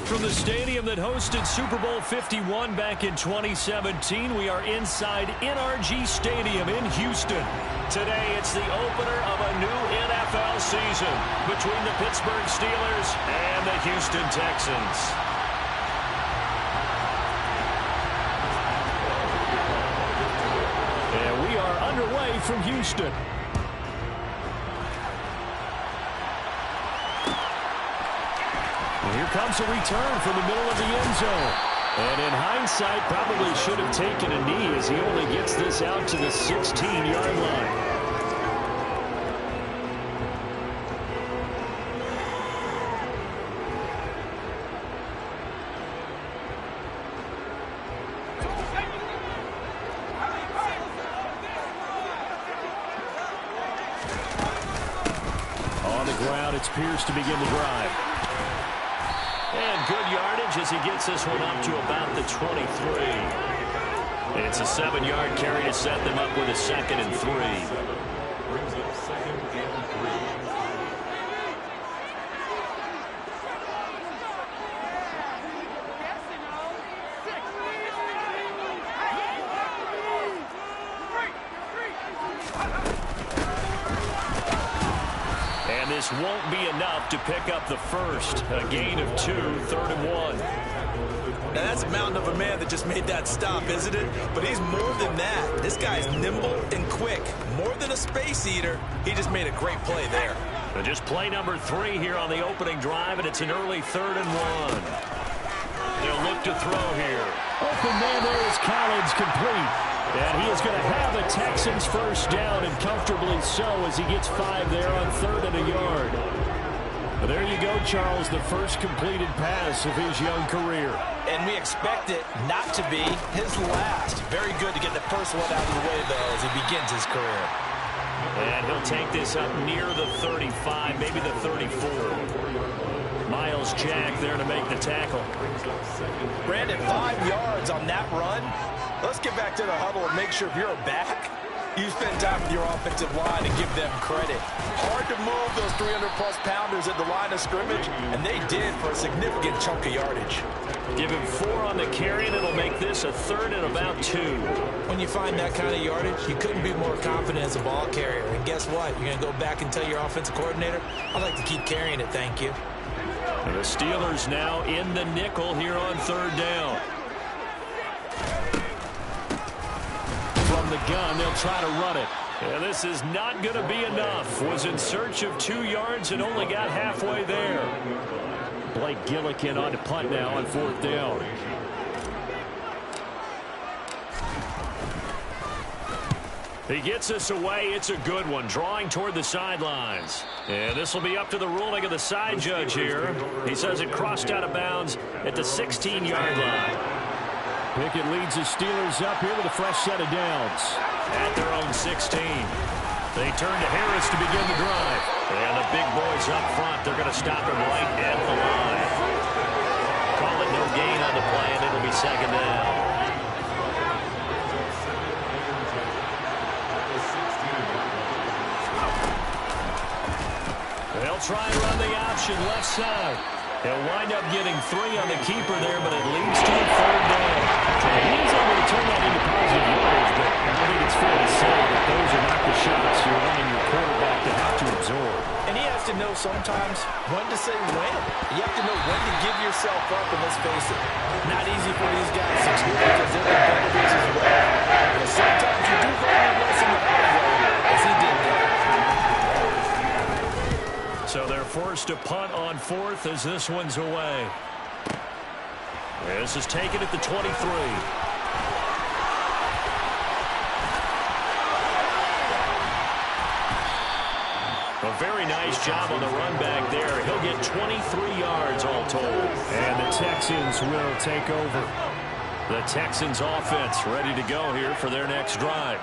From the stadium that hosted Super Bowl 51 back in 2017, we are inside NRG Stadium in Houston. Today, it's the opener of a new NFL season between the Pittsburgh Steelers and the Houston Texans. And we are underway from Houston. Here comes a return from the middle of the end zone. And in hindsight, probably should have taken a knee as he only gets this out to the 16-yard line. On the ground, it's Pierce to begin the drive. And good yardage as he gets this one up to about the 23. It's a 7-yard carry to set them up with a 2nd and 3. Brings up 2nd and 3. And this won't be enough to pick up the first. A gain of 2, 3rd and 1. Now that's a mountain of a man that just made that stop, isn't it? But he's more than that. This guy's nimble and quick. More than a space eater. He just made a great play there. And just play number 3 here on the opening drive, and it's an early 3rd and 1. They'll look to throw here. Open man there is Collins, complete. And he is going to have the Texans first down, and comfortably so, as he gets 5 there on 3rd and a yard. But there you go, Charles, the first completed pass of his young career. And we expect it not to be his last. Very good to get the first one out of the way, though, as he begins his career. And he'll take this up near the 35, maybe the 34. Miles Jack there to make the tackle. Brandon, 5 yards on that run. Let's get back to the huddle and make sure if you're a back, you spend time with your offensive line and give them credit. Hard to move those 300-plus pounders at the line of scrimmage, and they did for a significant chunk of yardage. Give him 4 on the carry, and it'll make this a 3rd and about 2. When you find that kind of yardage, you couldn't be more confident as a ball carrier. And guess what? You're going to go back and tell your offensive coordinator, I'd like to keep carrying it, thank you. And the Steelers now in the nickel here on 3rd down. From the gun, they'll try to run it. And this is not going to be enough. Was in search of 2 yards and only got halfway there. Blake Gillikin on to punt now on 4th down. He gets us away. It's a good one, drawing toward the sidelines. And this will be up to the ruling of the side judge here. He says it crossed out of bounds at the 16-yard line. Pickett leads the Steelers up here with a fresh set of downs. At their own 16. They turn to Harris to begin the drive. And the big boys up front, they're going to stop him right at the line. Call it no gain on the play, and it'll be 2nd down. They'll try and run the option left side. They'll wind up getting 3 on the keeper there, but it leads to a 3rd down. He's able to turn that into positive yards, but I think it's fair to say that those are not the shots you're wanting your quarterback to have to absorb. And he has to know sometimes when to say when. You have to know when to give yourself up, and let's face it, not easy for these guys to do because they're competitors as well. But sometimes you do learn your lesson the hard way, as he did there. So they're forced to punt on 4th as this one's away. This is taken at the 23. A very nice job on the run back there. He'll get 23 yards all told. And the Texans will take over. The Texans offense ready to go here for their next drive.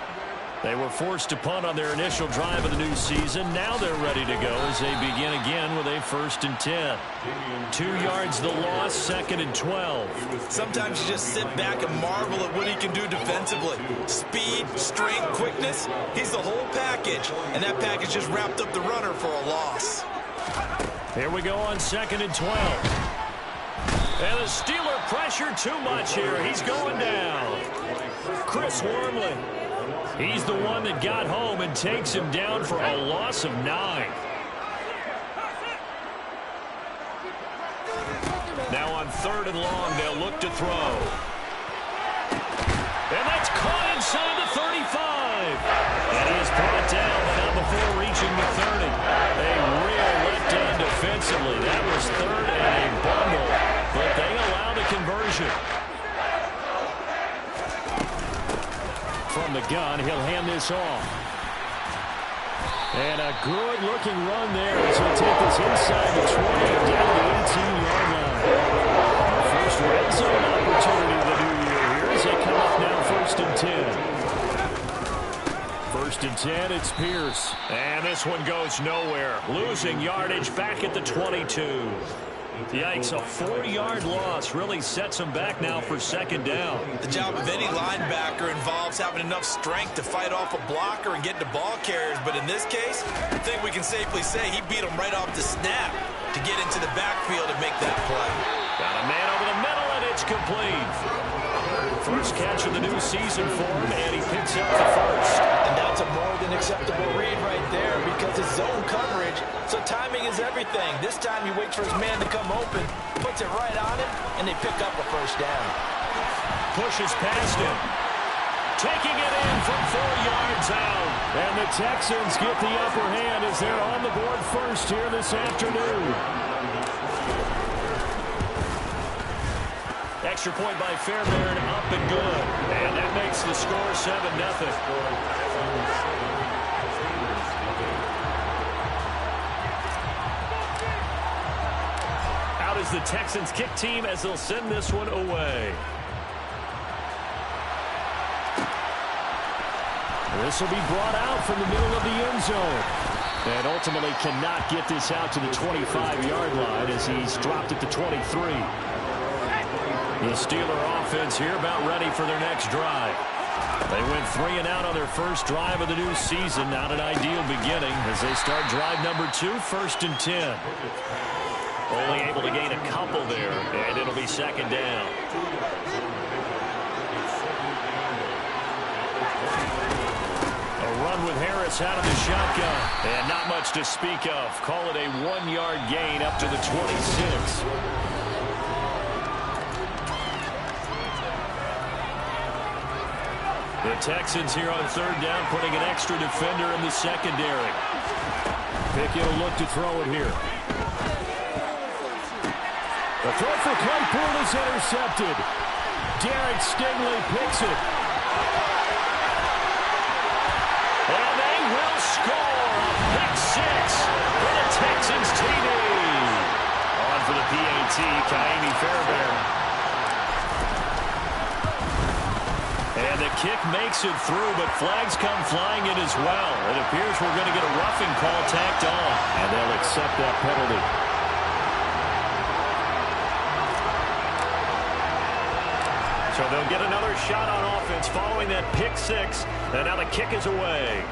They were forced to punt on their initial drive of the new season. Now they're ready to go as they begin again with a 1st and 10. 2 yards the loss, 2nd and 12. Sometimes you just sit back and marvel at what he can do defensively. Speed, strength, quickness, he's the whole package. And that package just wrapped up the runner for a loss. Here we go on 2nd and 12. And the Steeler pressure too much here. He's going down. Chris Wormley. He's the one that got home and takes him down for a loss of 9. Now on 3rd and long, they'll look to throw. And that's caught inside the 35. And he is brought down, but not before reaching the 30. A real letdown defensively. That was 3rd and a bundle, but they allow the conversion. From the gun, he'll hand this off. And a good-looking run there as he'll take this inside the 20 down the 18-yard line. First red zone opportunity of the new year here as they come up now 1st and 10. 1st and 10, it's Pierce. And this one goes nowhere. Losing yardage back at the 22. Yikes, a 4-yard loss really sets him back now for 2nd down. The job of any linebacker involves having enough strength to fight off a blocker and get to ball carriers. But in this case, I think we can safely say he beat him right off the snap to get into the backfield and make that play. Got a man over the middle, and it's complete. First catch of the new season for him, and he picks up the first. And that's a more than acceptable read right there because it's zone coverage, so timing is everything. This time he waits for his man to come open, puts it right on him, and they pick up a 1st down. Pushes past him. Taking it in from 4 yards out. And the Texans get the upper hand as they're on the board first here this afternoon. Extra point by Fairbairn, up and good. And that makes the score 7-0. Out is the Texans kick team as they'll send this one away. This will be brought out from the middle of the end zone. And ultimately cannot get this out to the 25-yard line as he's dropped at the 23. The Steeler offense here about ready for their next drive. They went 3 and out on their first drive of the new season. Not an ideal beginning as they start drive number 2, 1st and 10. Only able to gain a couple there, and it'll be 2nd down. A run with Harris out of the shotgun, and not much to speak of. Call it a 1-yard gain up to the 26. The Texans here on 3rd down, putting an extra defender in the secondary. Pickett will look to throw it here. The throw for Claypool is intercepted. Derek Stingley picks it. And they will score a pick 6 for the Texans TD. On for the PAT, Kaimi Fairbairn. And the kick makes it through, but flags come flying in as well. It appears we're going to get a roughing call tacked on, and they'll accept that penalty. So they'll get another shot on offense following that pick 6, and now the kick is away.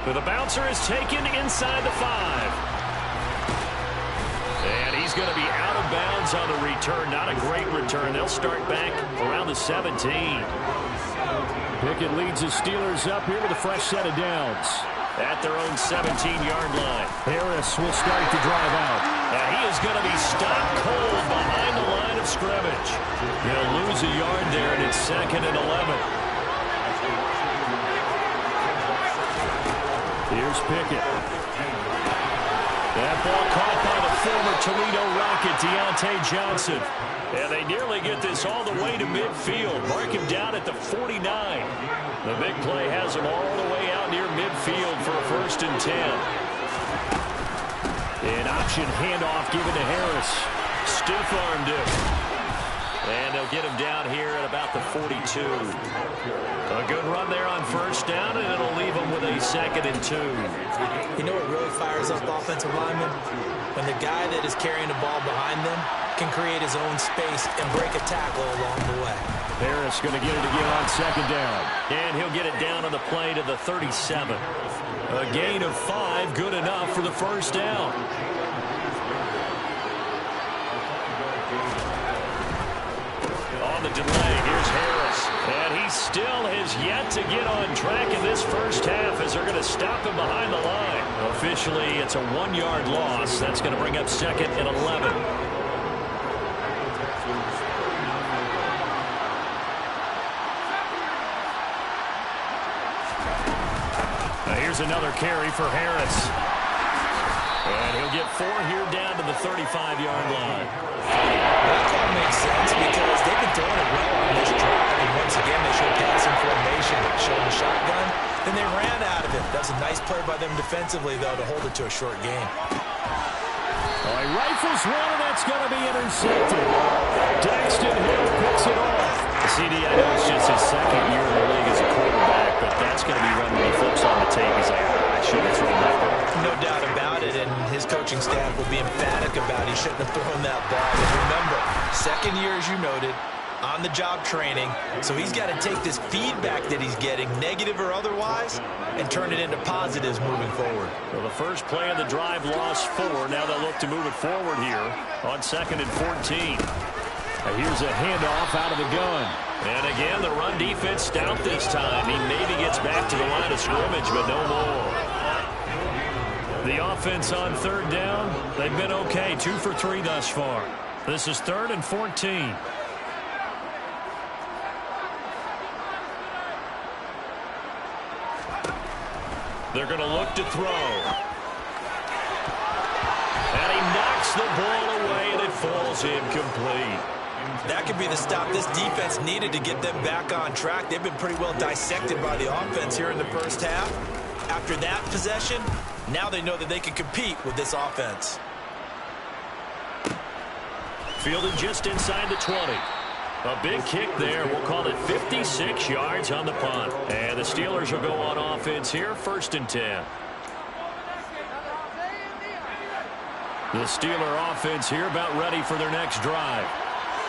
But the bouncer is taken inside the 5. And he's going to be out of bounds on the return. Not a great return. They'll start back around the 17. Pickett leads the Steelers up here with a fresh set of downs. At their own 17-yard line. Harris will start to drive out. And he is going to be stopped cold behind the line of scrimmage. He'll lose a yard there, and it's 2nd and 11. Here's Pickett. That ball caught by the former Toledo Rocket, Deontay Johnson. And they nearly get this all the way to midfield. Mark him down at the 49. The big play has him all the way out near midfield for a 1st and 10. An option handoff given to Harris. Stiff-armed it. And they'll get him down here at about the 42. A good run there on 1st down, and it'll leave him with a 2nd and 2. You know what really fires up offensive linemen? When the guy that is carrying the ball behind them can create his own space and break a tackle along the way. Harris going to get it again on 2nd down. And he'll get it down on the play to the 37. A gain of 5, good enough for the 1st down. the delay. Here's Harris. And he still has yet to get on track in this first half as they're going to stop him behind the line. Officially, it's a 1-yard loss. That's going to bring up 2nd and 11. Here's another carry for Harris. And he'll get 4 here down to the 35-yard line. That call makes sense because they've been throwing it well on this drive. And once again, they showed passing formation, showing the shotgun. Then they ran out of it. That was a nice play by them defensively, though, to hold it to a short game. All right, rifles one, and that's going to be intercepted. Daxton Hill picks it off. CD, I know it's just his 2nd year in the league as a quarterback, but that's going to be run when he flips on the tape. He's like, I should have thrown that one. No doubt about it, and his coaching staff will be emphatic about he shouldn't have thrown that ball. But remember, 2nd year, as you noted, on-the-job training, so he's got to take this feedback that he's getting, negative or otherwise, and turn it into positives moving forward. Well, the first play of the drive lost 4. Now they'll look to move it forward here on 2nd and 14. Here's a handoff out of the gun. And again, the run defense stout this time. He maybe gets back to the line of scrimmage, but no more. The offense on 3rd down, they've been okay. 2 for 3 thus far. This is 3rd and 14. They're going to look to throw. And he knocks the ball away, and it falls incomplete. That could be the stop this defense needed to get them back on track. They've been pretty well dissected by the offense here in the first half. After that possession, now they know that they can compete with this offense. Fielded just inside the 20. A big kick there. We'll call it 56 yards on the punt. And the Steelers will go on offense here, 1st and 10. The Steeler offense here about ready for their next drive.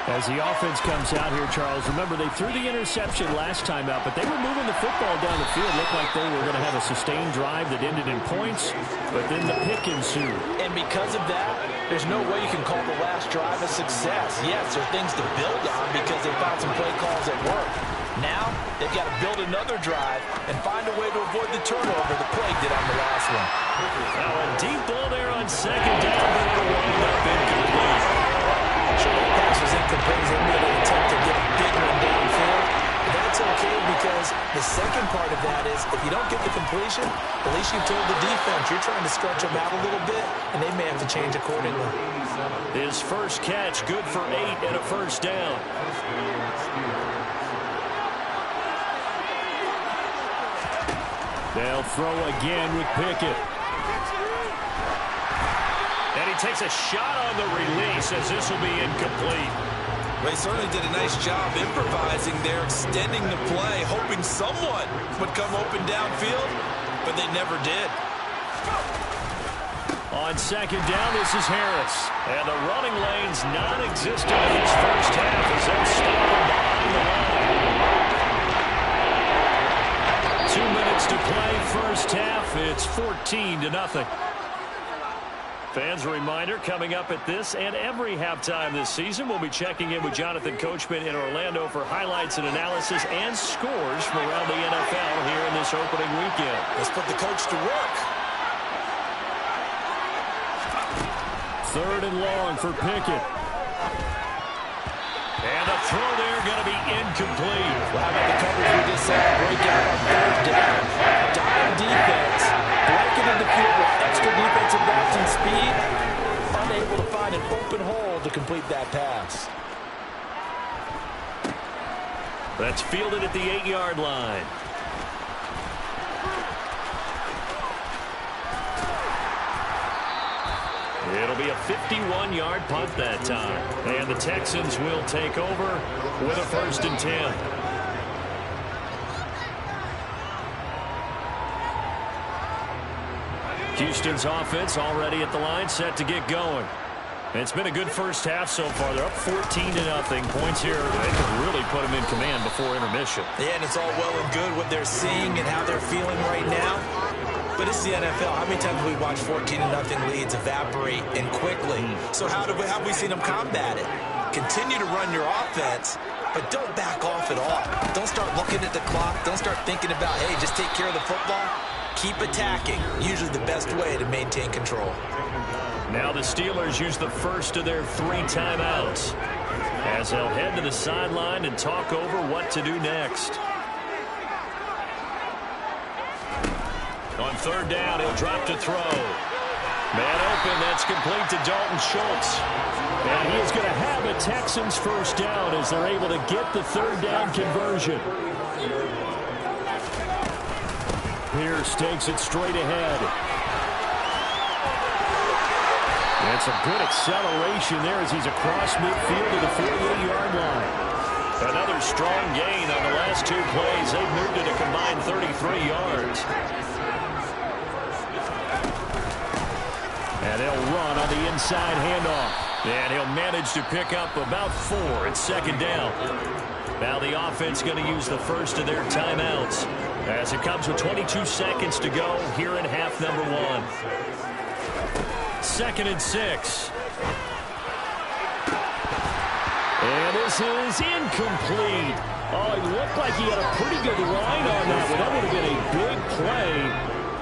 As the offense comes out here, Charles, remember they threw the interception last time out, but they were moving the football down the field. Looked like they were going to have a sustained drive that ended in points, but then the pick ensued. And because of that, there's no way you can call the last drive a success. Yes, there are things to build on because they found some play calls that work. Now, they've got to build another drive and find a way to avoid the turnover the Plague did on the last one. Now a deep ball there on 2nd down, but it'll wind up incomplete. Sure, the pass was incomplete. They made an attempt to get a big one downfield. But that's okay because the second part of that is if you don't get the completion, at least you told the defense you're trying to stretch them out a little bit, and they may have to change accordingly. His first catch, good for 8 and a 1st down. They'll throw again with Pickett. And he takes a shot on the release as this will be incomplete. They certainly did a nice job improvising there, extending the play, hoping someone would come open downfield, but they never did. On 2nd down, this is Harris. And the running lane's non-existent in this first half as they'll stop him behind the line. 2 minutes to play first half. It's 14-0. Fans, a reminder, coming up at this and every halftime this season, we'll be checking in with Jonathan Coachman in Orlando for highlights and analysis and scores from around the NFL here in this opening weekend. Let's put the coach to work. 3rd and long for Pickett. And the throw there going to be incomplete. Well, how about the coverage we just saw? Breakout on 3rd down. Dime defense. Blanketed the field with extra defensive routes and speed. Unable to find an open hole to complete that pass. That's fielded at the 8-yard line. It'll be a 51-yard punt that time. And the Texans will take over with a 1st and 10. Houston's offense already at the line, set to get going. It's been a good first half so far. They're up 14-0. Points here. They could really put them in command before intermission. Yeah, and it's all well and good what they're seeing and how they're feeling right now. But it's the NFL. How many times have we watched 14-0 leads evaporate and quickly? So how have we seen them combat it? Continue to run your offense but don't back off at all. Don't start looking at the clock. Don't start thinking about, hey, just take care of the football. Keep attacking. Usually the best way to maintain control. Now the Steelers use the first of their 3 timeouts as they'll head to the sideline and talk over what to do next. On 3rd down, he'll drop to throw. Man open, that's complete to Dalton Schultz. And he is going to have a Texans first down as they're able to get the 3rd down conversion. Pierce takes it straight ahead. It's a good acceleration there as he's across midfield to the 48-yard line. Another strong gain on the last 2 plays. They've moved it a combined 33 yards. And they'll run on the inside handoff. And he'll manage to pick up about 4 at 2nd down. Now the offense going to use the first of their timeouts as it comes with 22 seconds to go here in half number 1. 2nd and 6. And this is incomplete. Oh, it looked like he had a pretty good line on that one. That would have been a big play,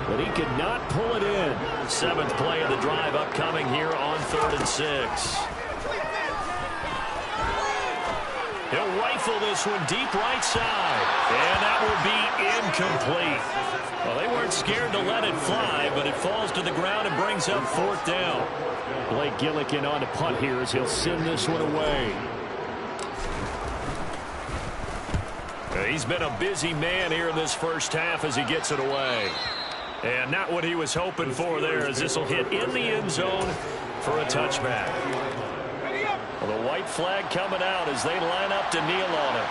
but he could not pull it in. 7th play of the drive upcoming here on 3rd and 6. He'll rifle this one deep right side, and that will be incomplete. Well, they weren't scared to let it fly, but it falls to the ground and brings up 4th down. Blake Gillikin on to punt here as he'll send this one away. He's been a busy man here in this first half as he gets it away. And not what he was hoping for there as this will hit in the end zone for a touchback. Well, the white flag coming out as they line up to kneel on it.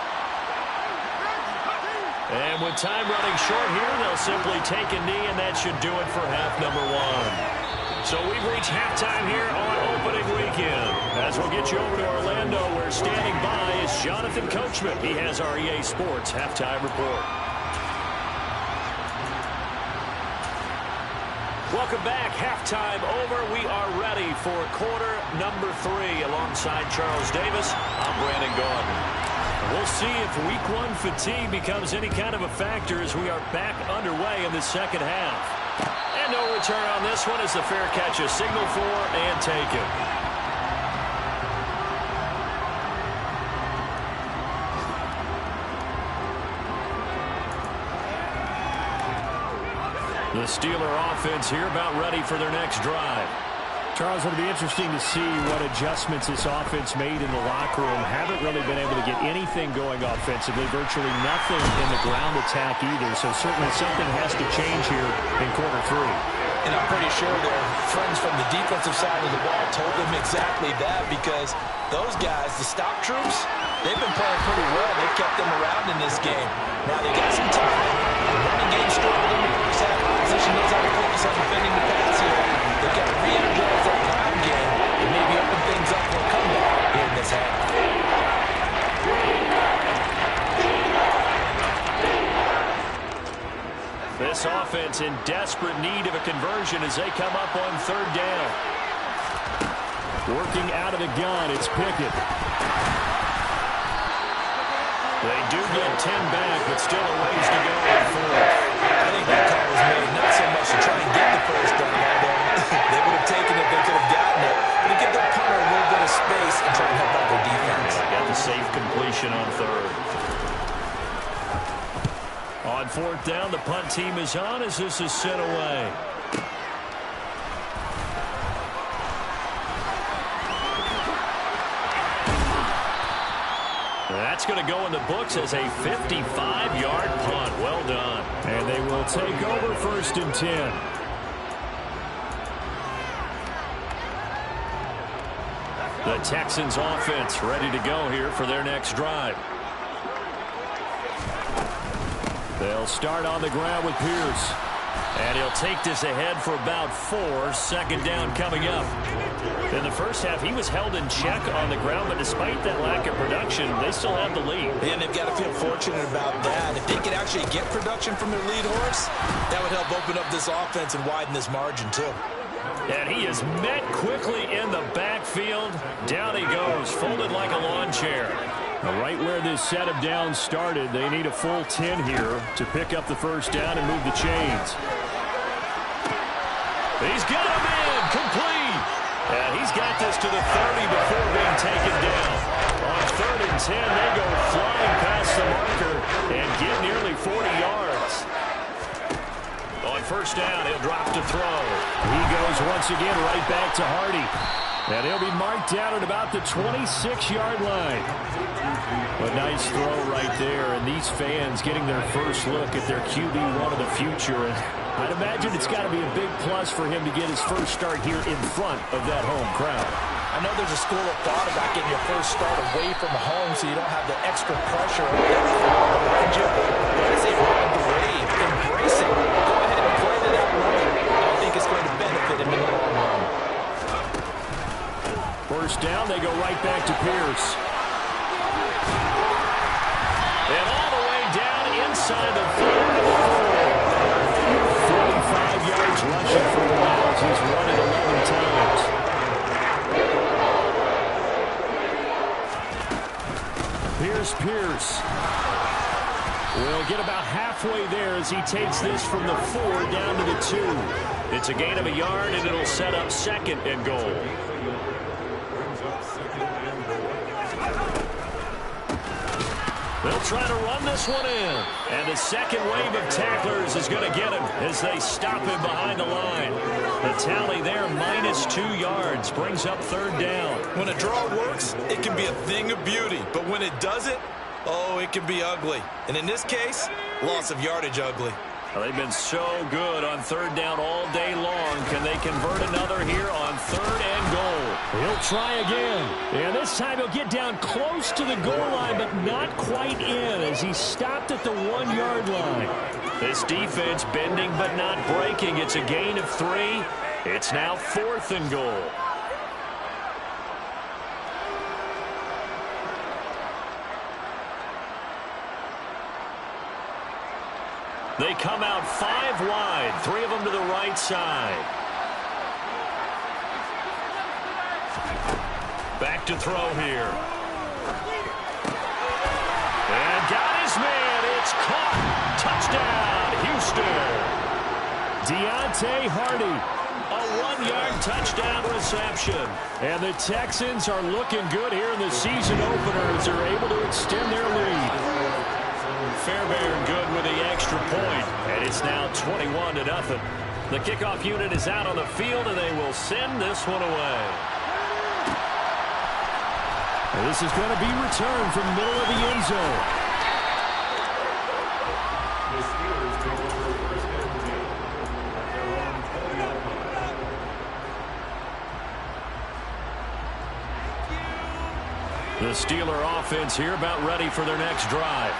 And with time running short here, they'll simply take a knee, and that should do it for half number 1. So we've reached halftime here on opening weekend. As we'll get you over to Orlando, where standing by is Jonathan Coachman. He has our EA Sports halftime report. Welcome back. Halftime over. We are ready for quarter number 3 alongside Charles Davis. I'm Brandon Gordon. We'll see if week 1 fatigue becomes any kind of a factor as we are back underway in the second half. And no return on this one as the fair catch is signaled for and taken. The Steeler offense here about ready for their next drive. Charles, it'll be interesting to see what adjustments this offense made in the locker room. Haven't really been able to get anything going offensively. Virtually nothing in the ground attack either. So certainly something has to change here in quarter 3. And I'm pretty sure their friends from the defensive side of the ball told them exactly that, because those guys, the stop troops, they've been playing pretty well. They've kept them around in this game. Now they got some time. The running game struggled in the first half. Opposition knows how to focus on defending the pass here. They've got to re-energize that ground game and maybe open things up for a comeback here in this half. This offense in desperate need of a conversion as they come up on 3rd down. Working out of the gun, it's Pickett. They do get 10 back, but still a ways to go on 4th. I think that call was made not so much to try and get the first down, although they would have taken it, they could have gotten it, but to give their punter a little bit of space and try and help out their defense. Got the safe completion on 3rd. On 4th down, the punt team is on as this is sent away. That's going to go in the books as a 55-yard punt. Well done. And they will take over 1st and 10. The Texans offense ready to go here for their next drive. They'll start on the ground with Pierce. And he'll take this ahead for about 4. 2nd down coming up. In the first half, he was held in check on the ground, but despite that lack of production, they still have the lead. And they've got to feel fortunate about that. If they could actually get production from their lead horse, that would help open up this offense and widen this margin, too. And he is met quickly in the backfield. Down he goes, folded like a lawn chair. Right where this set of downs started, they need a full 10 here to pick up the first down and move the chains. He's got him in, complete. And he's got this to the 30 before being taken down. On 3rd and 10, they go flying past the marker and get nearly 40 yards. On first down, he'll drop to throw. He goes once again right back to Hardy. And he'll be marked down at about the 26-yard line. A nice throw right there, and these fans getting their first look at their QB1 of the future. And I'd imagine it's got to be a big plus for him to get his first start here in front of that home crowd. I know there's a school of thought about getting your first start away from home so you don't have the extra pressure of that crowd around you. But I say ride the wave, embrace it. Go ahead and play to that run. I think it's going to benefit him in the long run. First down, they go right back to Pierce. And all the way down inside the 45 yards rushing for the Browns. He's run it 11 times. Pierce will get about halfway there as he takes this from the 4 down to the 2. It's a gain of a yard, and it'll set up 2nd and goal. They'll try to run this one in. And the second wave of tacklers is going to get him as they stop him behind the line. The tally there, -2 yards, brings up 3rd down. When a draw works, it can be a thing of beauty. But when it doesn't, oh, it can be ugly. And in this case, loss of yardage ugly. Well, they've been so good on 3rd down all day long. Can they convert another here on 3rd and goal? He'll try again. And this time he'll get down close to the goal line, but not quite in as he stopped at the 1-yard line. This defense bending but not breaking. It's a gain of 3. It's now 4th and goal. They come out 5 wide, 3 of them to the right side. Back to throw here. And got his man. It's caught. Touchdown, Houston. Deontay Hardy, a 1-yard touchdown reception. And the Texans are looking good here in the season opener as they're able to extend their lead. Fairbairn good with the extra point, and it's now 21-0. The kickoff unit is out on the field, and they will send this one away. And this is going to be returned from the middle of the end zone. The Steeler offense here about ready for their next drive.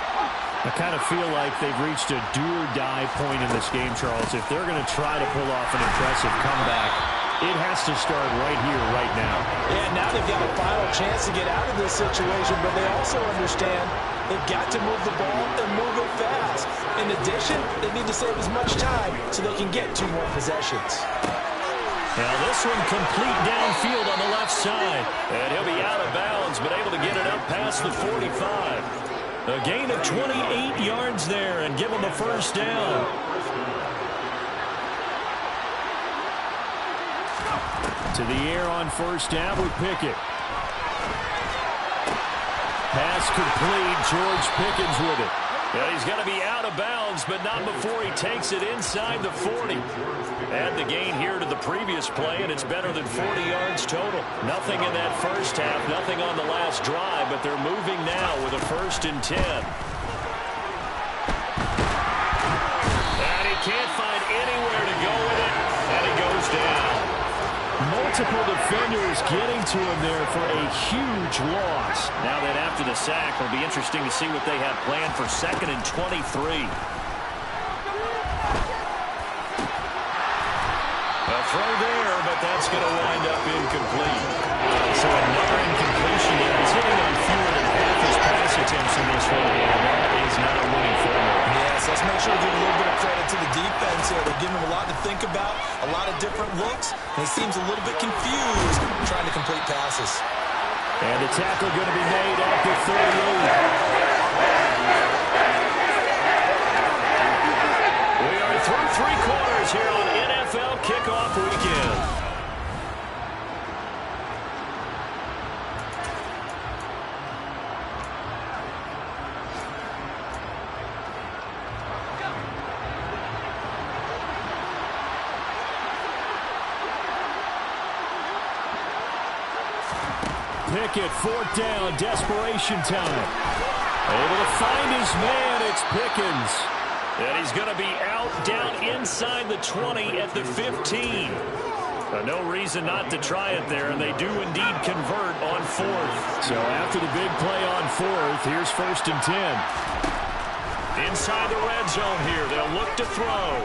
I kind of feel like they've reached a do-or-die point in this game, Charles. If they're going to try to pull off an impressive comeback, it has to start right here, right now. Yeah, now they've got a final chance to get out of this situation, but they also understand they've got to move the ball and move it fast. In addition, they need to save as much time so they can get 2 more possessions. Now this one complete downfield on the left side. And he'll be out of bounds, but able to get it up past the 45. A gain of 28 yards there and give him the first down. To the air on first down with Pickett. Pass complete. George Pickens with it. Yeah, he's going to be out of bounds, but not before he takes it inside the 40. Add the gain here to the previous play, and it's better than 40 yards total. Nothing in that first half, nothing on the last drive, but they're moving now with a 1st and 10. And he can't find anywhere to go with it, and he goes down. Multiple defenders getting to him there for a huge loss. Now that after the sack, it'll be interesting to see what they have planned for 2nd and 23. A throw there, but that's going to wind up incomplete. So another incompletion there. He's hitting on fewer than half his pass attempts in this one, and that is not a winning formula. Yes, let's make sure we give a little bit of credit to the defense here. They're giving him a lot to think about, a lot of different looks, and he seems a little bit confused trying to complete passes. And the tackle going to be made at the 38. We are through 3 quarters here on NFL Kickoff Weekend. Pickett, 4th down, desperation time. Able to find his man, it's Pickens. And he's going to be out down inside the 20 at the 15. No reason not to try it there, and they do indeed convert on 4th. So after the big play on 4th, here's 1st and 10. Inside the red zone here, they'll look to throw.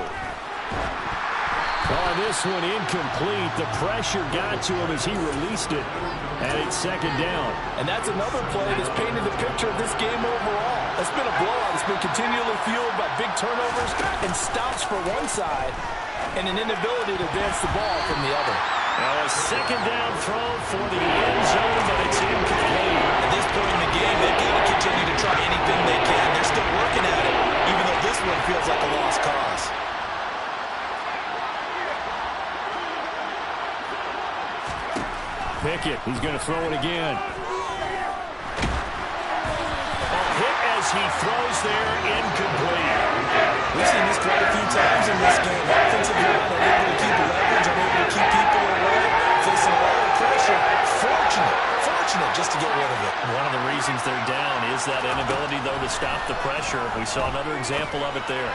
Oh, this one incomplete. The pressure got to him as he released it. And it's 2nd down. And that's another play that's painted the picture of this game overall. It's been a blowout. It's been continually fueled by big turnovers and stops for one side and an inability to advance the ball from the other. Now a 2nd down throw for the end zone, but it's incomplete. At this point in the game, they've got to continue to try anything they can. They're still working at it, even though this one feels like a lost cause. Pickett, he's going to throw it again. A hit as he throws there, incomplete. We've seen this quite a few times in this game. Offensive line unable to keep leverage, unable to keep people away, facing a lot of pressure. Fortunate just to get rid of it. One of the reasons they're down is that inability, though, to stop the pressure. We saw another example of it there.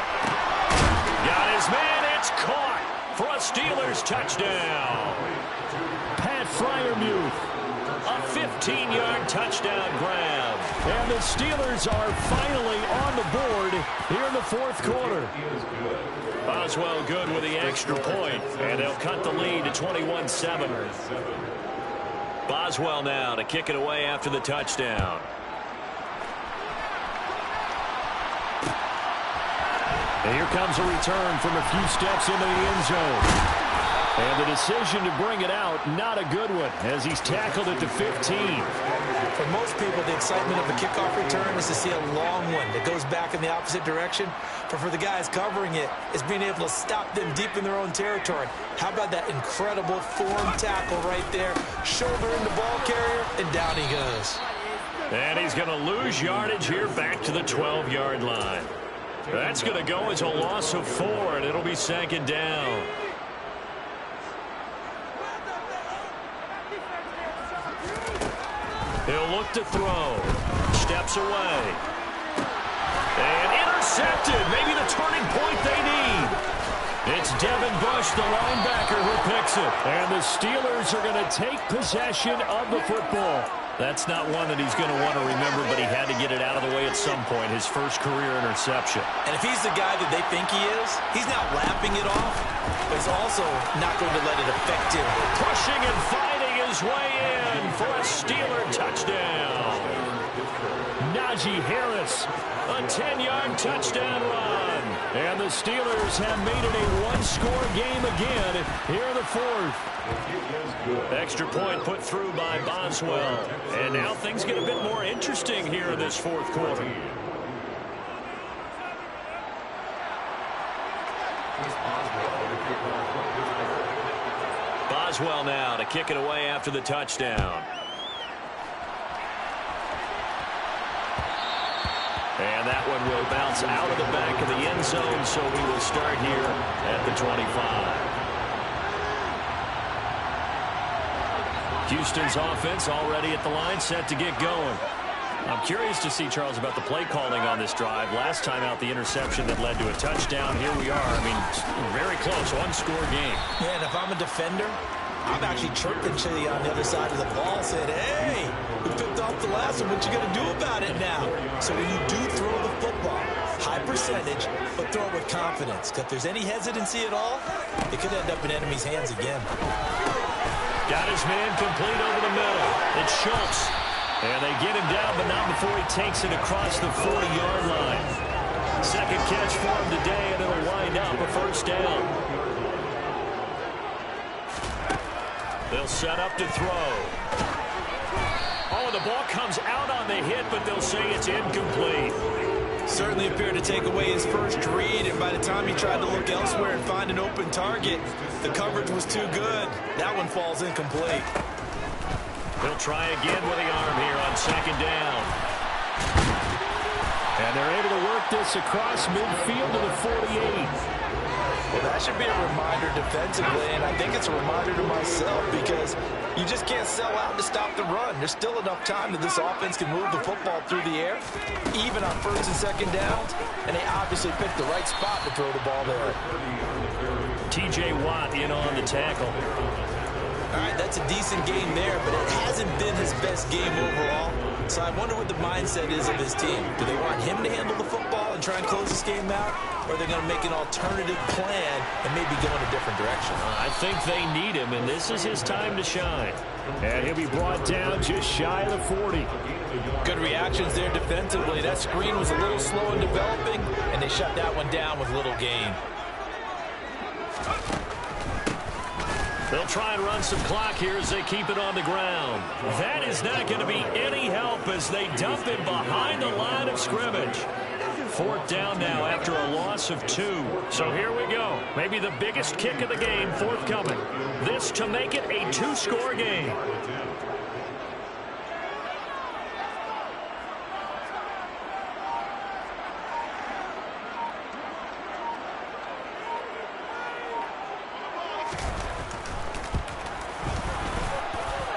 Got his man, it's caught for a Steelers touchdown. Freiermuth, a 15-yard touchdown grab. And the Steelers are finally on the board here in the 4th quarter. Boswell good with the extra point, and they'll cut the lead to 21-7. Boswell now to kick it away after the touchdown. And here comes a return from a few steps into the end zone. And the decision to bring it out, not a good one, as he's tackled at the 15. For most people, the excitement of a kickoff return is to see a long one that goes back in the opposite direction. But for the guys covering it, it's being able to stop them deep in their own territory. How about that incredible form tackle right there? Shoulder in the ball carrier, and down he goes. And he's going to lose yardage here back to the 12-yard line. That's going to go as a loss of 4, and it'll be 2nd down. He'll look to throw. Steps away. And intercepted. Maybe the turning point they need. It's Devin Bush, the linebacker, who picks it. And the Steelers are going to take possession of the football. That's not one that he's going to want to remember, but he had to get it out of the way at some point. His first career interception. And if he's the guy that they think he is, he's not lapping it off, but he's also not going to let it affect him. Pushing and fighting his way in for a Steeler touchdown. Najee Harris, a 10-yard touchdown run. And the Steelers have made it a one-score game again here in the 4th. Extra point put through by Boswell. And now things get a bit more interesting here in this 4th quarter. Boswell now to kick it away after the touchdown. And that one will bounce out of the back of the end zone, so we will start here at the 25. Houston's offense already at the line, set to get going. I'm curious to see, Charles, about the play calling on this drive. Last time out, the interception that led to a touchdown. Here we are. I mean, very close, one-score game. Yeah, and if I'm a defender, I'm actually chirping to you on the other side of the ball, saying, hey, we picked off the last one. What you going to do about it now? So when you do throw the football, high percentage, but throw it with confidence. Because if there's any hesitancy at all, it could end up in enemy's hands again. Got his man complete over the middle. It's Schultz. And they get him down, but not before he takes it across the 40-yard line. Second catch for him today, and it'll wind up a first down. They'll set up to throw. the ball comes out on the hit, but they'll say it's incomplete. Certainly appeared to take away his first read, and by the time he tried to look elsewhere and find an open target, the coverage was too good. That one falls incomplete. They'll try again with the arm here on second down. And they're able to work this across midfield to the 48. Well, that should be a reminder defensively, and I think it's a reminder to myself because you just can't sell out to stop the run. There's still enough time that this offense can move the football through the air, even on first and second downs, and they obviously picked the right spot to throw the ball there. T.J. Watt in on the tackle. All right, that's a decent game there, but it hasn't been his best game overall. So I wonder what the mindset is of his team. Do they want him to handle the football and try and close this game out? Or are they going to make an alternative plan and maybe go in a different direction? I think they need him, and this is his time to shine. And he'll be brought down just shy of the 40. Good reactions there defensively. That screen was a little slow in developing, and they shut that one down with little gain. They'll try and run some clock here as they keep it on the ground. That is not going to be any help as they dump it behind the line of scrimmage. Fourth down now after a loss of 2. So here we go. Maybe the biggest kick of the game forthcoming. This to make it a 2-score game.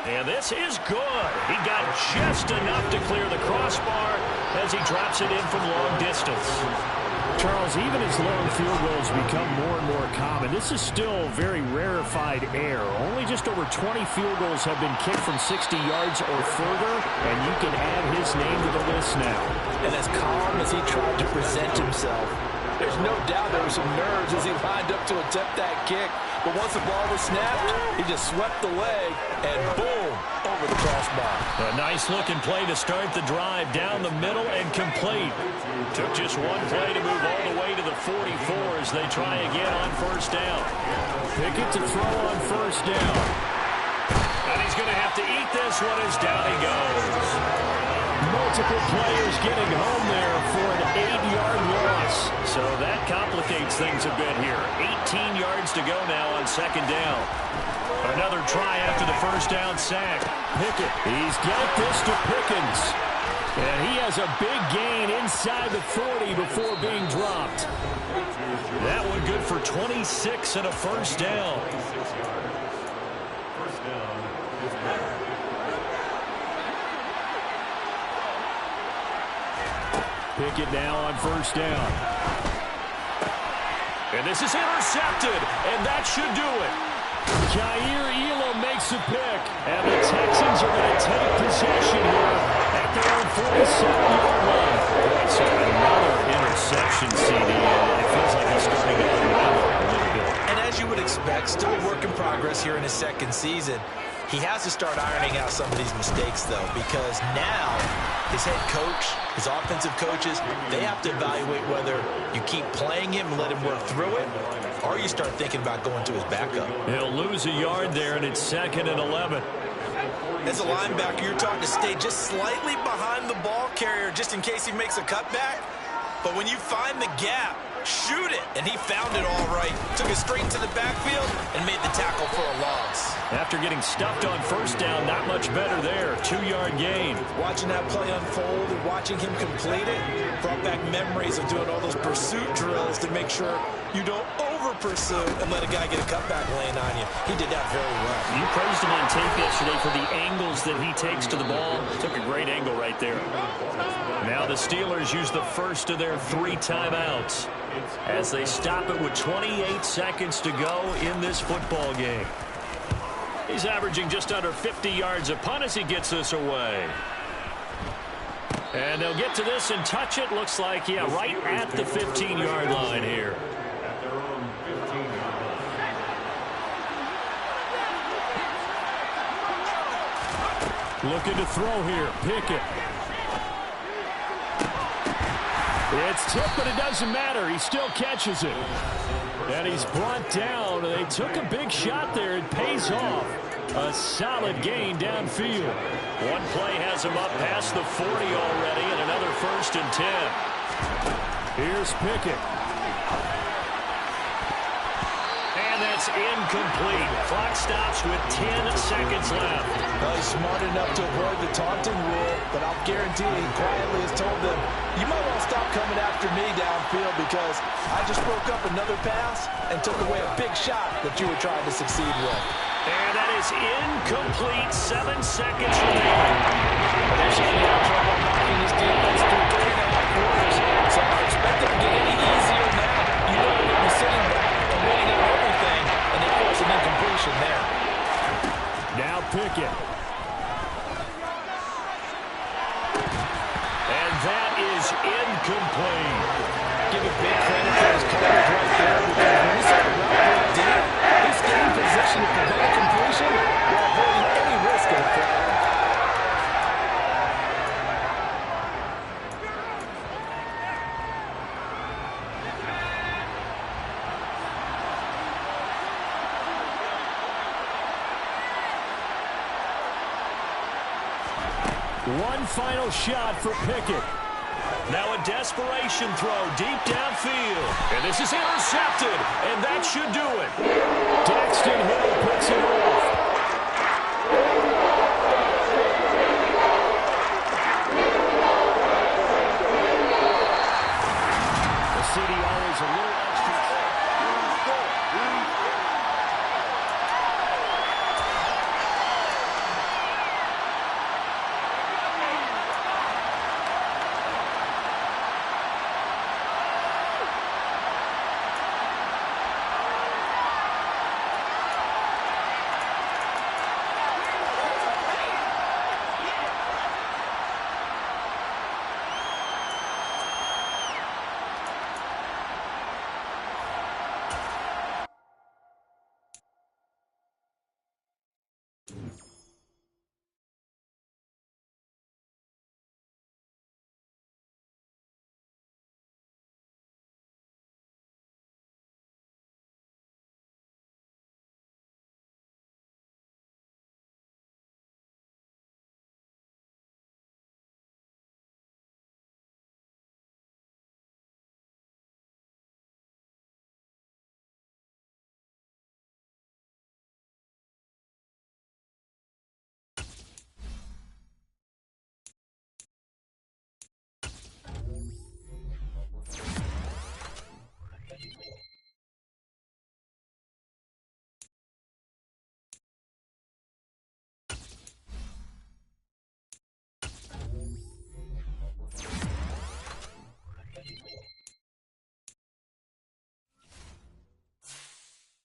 And this is good. He got just enough to clear the crossbar as he drops it in from long distance. Charles, even as long field goals become more and more common, this is still very rarefied air. Only just over 20 field goals have been kicked from 60 yards or further, and you can add his name to the list now. And as calm as he tried to present himself, there's no doubt there were some nerves as he lined up to attempt that kick. But once the ball was snapped, he just swept the leg, and boom, over the crossbar. A nice-looking play to start the drive down the middle and complete. Took just one play to move all the way to the 44 as they try again on first down. Pickett to throw on first down. And he's going to have to eat this one as down he goes. Multiple players getting home there for an 8-yard loss. So that complicates things a bit here. 18 yards to go now on second down. Another try after the first down sack. Pickett, he's got this to Pickens. And he has a big gain inside the 40 before being dropped. That one good for 26 and a first down. Pickett now on first down. And this is intercepted, and that should do it. Jair Elam makes a pick, and the Texans are going to take possession here at their own 47-yard line. So another interception, CD. It feels like he's starting to unravel a little bit. And as you would expect, still a work in progress here in his second season. He has to start ironing out some of these mistakes, though, because now his head coach, his offensive coaches, they have to evaluate whether you keep playing him and let him work through it, or you start thinking about going to his backup. He'll lose a yard there, and it's 2nd and 11. As a linebacker, you're taught to stay just slightly behind the ball carrier just in case he makes a cutback. But when you find the gap, shoot it. And he found it all right. Took it straight to the backfield and made the tackle for a loss. After getting stuffed on first down, not much better there. 2-yard gain. Watching that play unfold and watching him complete it brought back memories of doing all those pursuit drills to make sure you don't over-pursue and let a guy get a cutback laying on you. He did that very well. You praised him on tape yesterday for the angles that he takes to the ball. Took a great angle right there. Now the Steelers use the first of their 3 timeouts as they stop it with 28 seconds to go in this football game. He's averaging just under 50 yards a punt as he gets this away. And they'll get to this and touch it. Looks like, yeah, right at the 15-yard line here. Looking to throw here. Pickett. It's tipped, but it doesn't matter. He still catches it. And he's brought down. They took a big shot there. It pays off. A solid gain downfield. One play has him up past the 40 already, and another 1st and 10. Here's Pickett. And that's incomplete. Clock stops with 10 seconds left. Well, he's smart enough to avoid the taunting rule, but I'll guarantee he quietly has told them, you might want to stop coming after me downfield because I just broke up another pass and took away a big shot that you were trying to succeed with. And that is incomplete. 7 seconds remaining. They're certainly having trouble knocking this defense through 3.5 quarters, so I expect it to get any easier now. You know they're going to be sitting back and waiting on everything, and they force an incompletion there. Now Pickett. And that is incomplete. Give a big credit to his coverage right there because when he saw the route break deep, he stayed in position to prevent a completion while avoiding any risk of a flag. One final shot for Pickett. Now a desperation throw deep downfield. And this is intercepted, and that should do it.